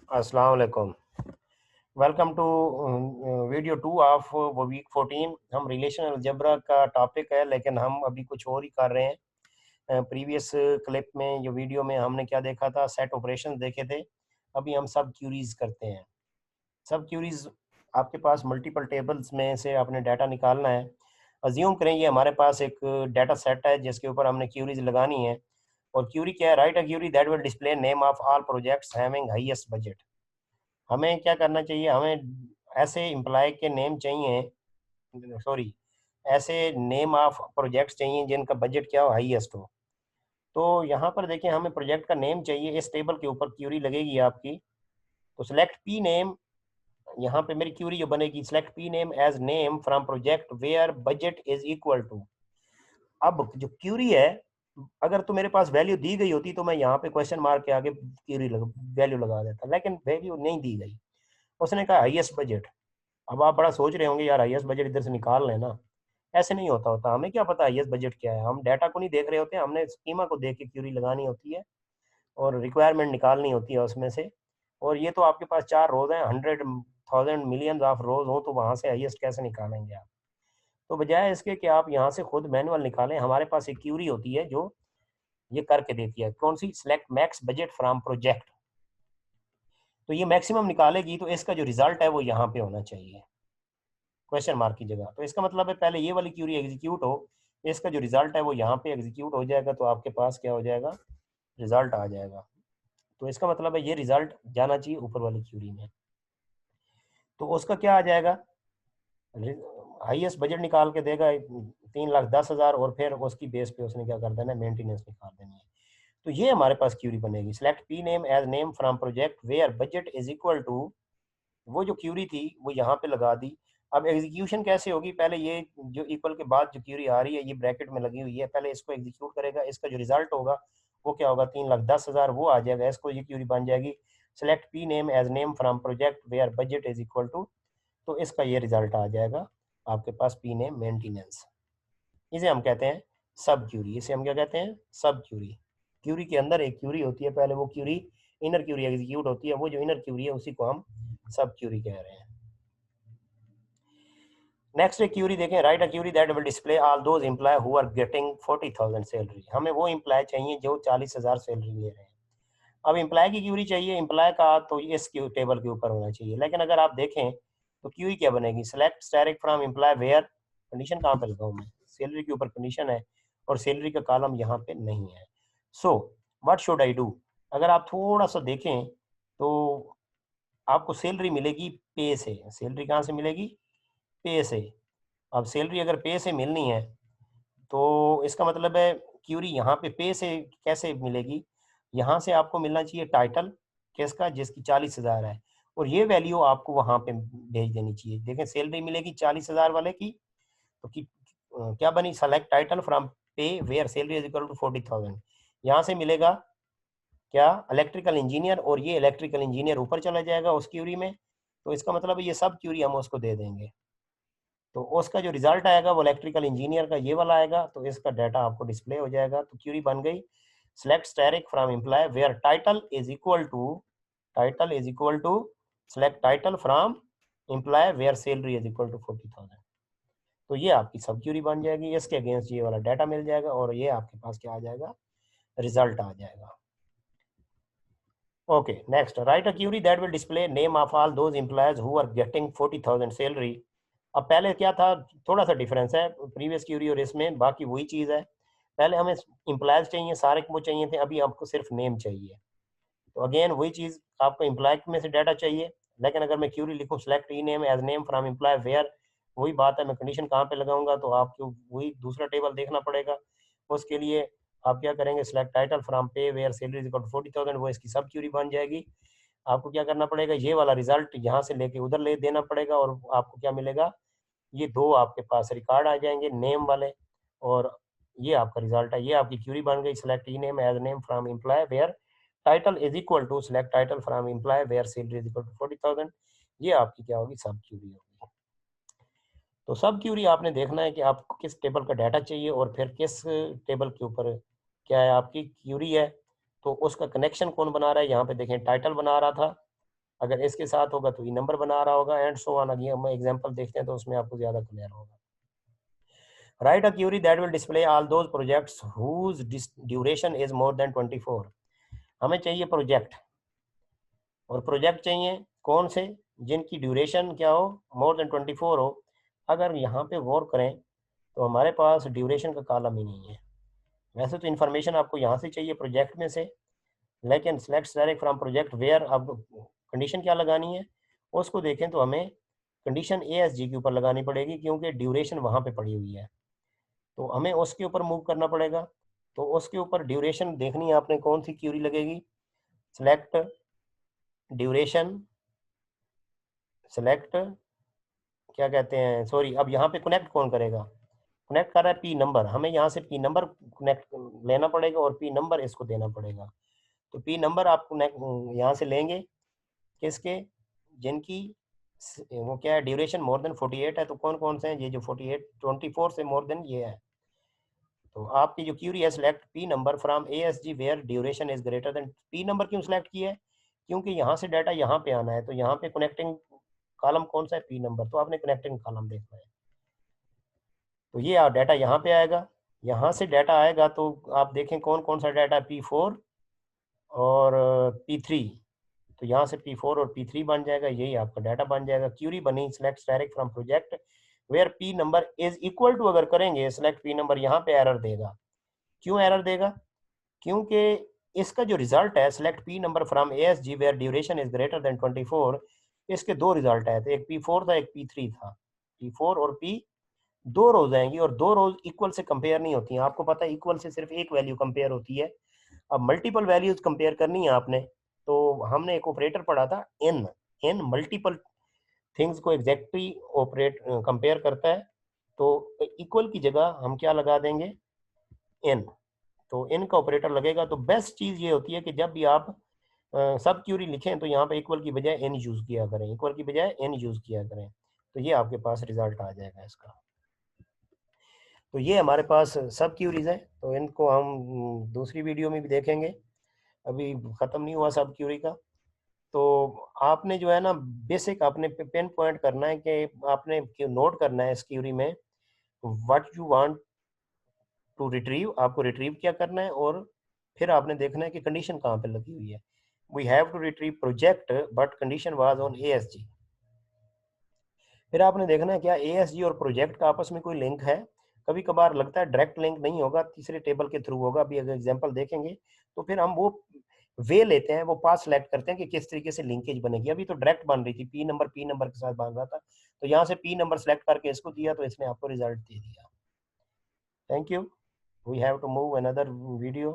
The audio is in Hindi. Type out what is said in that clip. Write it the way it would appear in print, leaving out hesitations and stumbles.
अस्सलाम वालेकुम। Welcome to video 2 of week 14। हम रिलेशनल अलजेब्रा का टॉपिक है, लेकिन हम अभी कुछ और ही कर रहे हैं। प्रीवियस क्लिप में, जो वीडियो में हमने क्या देखा था, सेट ऑपरेशंस देखे थे। अभी हम सब क्यूरीज करते हैं। सब क्यूरीज आपके पास मल्टीपल टेबल्स में से आपने डाटा निकालना है। अज्यूम करें ये हमारे पास एक डाटा सेट है जिसके ऊपर हमने क्यूरीज लगानी है। और क्यूरी क्या है? Write a query that will display name of all projects having highest budget. हमें क्या करना चाहिए? हमें ऐसे एम्प्लॉय के नेम चाहिए, सॉरी, ऐसे नेम ऑफ प्रोजेक्ट्स चाहिए जिनका बजट क्या हो, हाईएस्ट हो। तो यहाँ पर देखिए, हमें प्रोजेक्ट का नेम चाहिए। इस टेबल के ऊपर क्यूरी लगेगी आपकी। तो सिलेक्ट पी नेम, यहाँ पे मेरी क्यूरी जो बनेगी, select P name as name from project where budget is equal to. अब जो क्यूरी है, अगर तो मेरे पास वैल्यू दी गई होती तो मैं यहाँ पे क्वेश्चन मार्क के आगे क्यूरी वैल्यू लगा देता, लेकिन वैल्यू नहीं दी गई। उसने कहा हाईएस्ट बजट। अब आप बड़ा सोच रहे होंगे, यार हाईएस्ट बजट इधर से निकाल लेना। ऐसे नहीं होता। हमें क्या पता हाईएस्ट बजट क्या है? हम डाटा को नहीं देख रहे होते, हमने स्कीमा को देख के क्यूरी लगानी होती है और रिक्वायरमेंट निकालनी होती है उसमें से। और ये तो आपके पास 4 रोज हैं, 100,000 मिलियन ऑफ रोज हो, तो वहां से हाईएस्ट कैसे निकालेंगे आप? तो बजाय इसके कि आप यहाँ से खुद मैनुअल निकालें, हमारे पास एक क्यूरी होती है जो ये करके देती है। कौन सी? Select max budget from project. तो ये मैक्सिमम निकालेगी, तो इसका जो रिजल्ट है वो यहाँ पे होना चाहिए, क्वेश्चन मार्क की जगह। तो इसका मतलब है पहले ये वाली क्यूरी एग्जीक्यूट हो, इसका जो रिजल्ट है वो यहाँ पे एग्जीक्यूट हो जाएगा, तो आपके पास क्या हो जाएगा? रिजल्ट आ जाएगा। तो इसका मतलब है ये रिजल्ट जाना चाहिए ऊपर वाली क्यूरी में। तो उसका क्या आ जाएगा? हाईएस्ट बजट निकाल के देगा 3,10,000, और फिर उसकी बेस पे उसने क्या कर देना है? मेंटेनेंस निकाल देनी है। तो ये हमारे पास क्यूरी बनेगी, select P name as name from project where budget is equal to. वो जो क्यूरी थी वो यहाँ पे लगा दी। अब एग्जीक्यूशन कैसे होगी? पहले ये जो इक्वल के बाद जो क्यूरी आ रही है, ये ब्रैकेट में लगी हुई है, पहले इसको एग्जीक्यूट करेगा। इसका जो रिजल्ट होगा वो क्या होगा? 3,10,000 वो आ जाएगा। इसको ये क्यूरी बन जाएगी, select P name as name from project where budget is equal to. तो इसका ये रिजल्ट आ जाएगा आपके पास, पी नेम मेंटेनेंस। इसे हम कहते हैं सब क्यूरी। इसे हम क्या कहते हैं? सब क्यूरी। क्यूरी के अंदर एक क्यूरी होती है, पहले वो क्यूरी इनर क्यूरी एग्जीक्यूट होती है, वो जो इनर क्यूरी है उसी को हम सब क्यूरी कह रहे हैं। नेक्स्ट एक क्यूरी देखें, write a query that will display all those employ who are getting 40,000 salary. हमें वो एम्प्लॉय चाहिए जो 40,000 सैलरी ले रहे हैं। अब एम्प्लॉय की क्यूरी चाहिए, एम्प्लॉय का तो इस टेबल के ऊपर होना चाहिए। लेकिन अगर आप देखें तो क्यूरी क्या बनेगी? Select static from employ where, condition कहाँ पे लगाऊं मैं? सैलरी के ऊपर कंडीशन है और सैलरी का कॉलम यहाँ पे नहीं है। So what should I do? अगर आप थोड़ा सा देखें तो आपको सैलरी मिलेगी पे से। सैलरी कहाँ से मिलेगी? पे से। अब सैलरी अगर पे से मिलनी है तो इसका मतलब है क्यूरी यहाँ पे से कैसे मिलेगी? यहाँ से आपको मिलना चाहिए टाइटल किसका? जिसकी 40,000 है, और ये वैल्यू आपको वहाँ पे भेज देनी चाहिए। देखें, सैलरी मिलेगी 40,000 वाले की, तो क्या बनी? Select title from pay where salary is equal to 40,000। यहाँ से मिलेगा क्या? इलेक्ट्रिकल इंजीनियर, और ये इलेक्ट्रिकल इंजीनियर ऊपर चला जाएगा उस क्यूरी में। तो इसका मतलब है ये सब क्यूरी हम उसको दे देंगे, तो उसका जो रिजल्ट आएगा वो इलेक्ट्रिकल इंजीनियर का ये वाला आएगा। तो इसका डाटा आपको डिस्प्ले हो जाएगा। तो क्यूरी बन गई, select static from employ where title is equal to select title from employ where salary is equal to 40,000। तो ये आपकी सब क्यूरी बन जाएगी, इसके अगेंस्ट ये वाला डाटा मिल जाएगा, और ये आपके पास क्या आ जाएगा? रिजल्ट आ जाएगा। Okay, next, write a query that will display name of all those employees who are getting 40,000 salary. अब पहले क्या था, थोड़ा सा डिफरेंस है प्रीवियस क्यूरी और इसमें, बाकी वही चीज़ है। पहले हमें एम्प्लॉयज चाहिए, सारे वो चाहिए थे, अभी आपको सिर्फ नेम चाहिए। तो अगेन वही चीज़, आपको एम्प्लॉय में से डाटा चाहिए। लेकिन अगर मैं क्यूरी लिखूँ select E name as name from employ where, वही बात है, मैं कंडीशन कहाँ पे लगाऊंगा? तो आपको वही दूसरा टेबल देखना पड़ेगा। उसके लिए आप क्या करेंगे? Select title from pay where salary is equal to 40,000, वो इसकी सब क्यूरी बन जाएगी। आपको क्या करना पड़ेगा? ये वाला रिजल्ट यहाँ से लेके उधर ले देना पड़ेगा, और आपको क्या मिलेगा? ये दो आपके पास रिकॉर्ड आ जाएंगे नेम वाले, और ये आपका रिजल्ट है। ये आपकी क्यूरी बन गई, select E name as name from employ where title is equal to select title from employ where salary is equal to 40,000। ये आपकी क्या होगी? सब क्यूरी होगी। तो सब क्यूरी आपने देखना है कि आपको किस टेबल का डाटा चाहिए, और फिर किस टेबल के ऊपर क्या है आपकी क्यूरी है। तो उसका कनेक्शन कौन बना रहा है? यहाँ पे देखें, टाइटल बना रहा था, अगर इसके साथ होगा तो ई नंबर बना रहा होगा, एंड सो ऑन। अगर हम एग्जांपल देखते हैं तो उसमें आपको ज़्यादा क्लियर होगा। Write a query that will display all those projects whose duration is more than 24। हमें चाहिए प्रोजेक्ट, और प्रोजेक्ट चाहिए कौन से, जिनकी ड्यूरेशन क्या हो, मोर देन 24 हो। अगर यहाँ पे गौर करें तो हमारे पास ड्यूरेशन का कॉलम ही नहीं है। वैसे तो इन्फॉर्मेशन आपको यहाँ से चाहिए प्रोजेक्ट में से, लेकिन select direct from project where, अब कंडीशन क्या लगानी है उसको देखें तो हमें कंडीशन ASG के ऊपर लगानी पड़ेगी, क्योंकि ड्यूरेशन वहाँ पे पड़ी हुई है, तो हमें उसके ऊपर मूव करना पड़ेगा। तो उसके ऊपर ड्यूरेशन देखनी है आपने, कौन सी क्यूरी लगेगी, सेलेक्ट ड्यूरेशन, सेलेक्ट क्या कहते हैं, सॉरी, अब यहाँ पे कनेक्ट कौन करेगा, कनेक्ट कर रहा है पी नंबर, हमें यहाँ से पी नंबर कनेक्ट लेना पड़ेगा और पी नंबर इसको देना पड़ेगा। तो पी नंबर आप यहाँ से लेंगे किसके, जिनकी वो क्या है, ड्यूरेशन मोर देन 48 है। तो कौन कौन से हैं, ये जो 48 24 से मोर देन ये है। तो आपकी जो क्यूरी है, select P number from ASG where duration is greater than. P number क्यों सेलेक्ट किया है, क्योंकि यहाँ से डाटा यहाँ पे आना है, तो यहाँ पे कनेक्टिंग कॉलम कौन सा है, पी नंबर, तो आपने कनेक्टिंग कॉलम देखना है। तो ये डाटा यहाँ पे आएगा, यहाँ से डाटा आएगा तो आप देखें कौन कौन सा डाटा, P4 और P3। तो यहाँ से P4 और P3 बन जाएगा, यही आपका डाटा बन जाएगा। क्यूरी बनी, select direct from project where P number is equal to, अगर करेंगे सेलेक्ट पी नंबर, यहाँ पे एरर देगा। क्यों एरर देगा, क्योंकि इसका जो रिजल्ट है select P number from ASG where duration is greater than 24, इसके दो रिजल्ट आए थे, एक P4 था एक P3 था। P4 और P दो रोज आएंगी, और दो रोज इक्वल से कंपेयर नहीं होती हैं। आपको पता है इक्वल से सिर्फ एक वैल्यू कंपेयर होती है, अब मल्टीपल वैल्यूज कंपेयर करनी है आपने। तो हमने एक ऑपरेटर पढ़ा था एन, एन मल्टीपल थिंग्स को एग्जैक्टली ऑपरेट कंपेयर करता है। तो इक्वल की जगह हम क्या लगा देंगे, एन। तो इन का ऑपरेटर लगेगा। तो बेस्ट चीज ये होती है कि जब भी आप सब क्यूरी लिखें तो यहाँ पे इक्वल की बजाय एन यूज किया करें, इक्वल की बजाय एन यूज किया करें, तो ये आपके पास रिजल्ट आ जाएगा इसका। तो ये हमारे पास सब क्यूरीज है, तो इनको हम दूसरी वीडियो में भी देखेंगे, अभी ख़त्म नहीं हुआ सब क्यूरी का। तो आपने जो है ना बेसिक आपने पिन पॉइंट करना है कि आपने नोट करना है इस क्यूरी में what you want to retrieve, आपको रिट्रीव क्या करना है, और फिर आपने देखना है कि कंडीशन कहाँ पे लगी हुई है। We have to retrieve project but condition was on ASG। फिर आपने देखना है क्या ASG और प्रोजेक्ट का आपस में कोई लिंक है। कभी कभार लगता है डायरेक्ट लिंक नहीं होगा, तीसरे टेबल के थ्रू होगा। अभी अगर एग्जांपल देखेंगे तो फिर हम वो वे लेते हैं, वो पाथ सेलेक्ट करते हैं कि किस तरीके से लिंकेज बनेगी। अभी तो डायरेक्ट बन रही थी, पी नंबर के साथ बन रहा था, तो यहाँ से पी नंबर सेलेक्ट करके इसको दिया तो इसने आपको रिजल्ट दे दिया। Thank you. We have to move another video.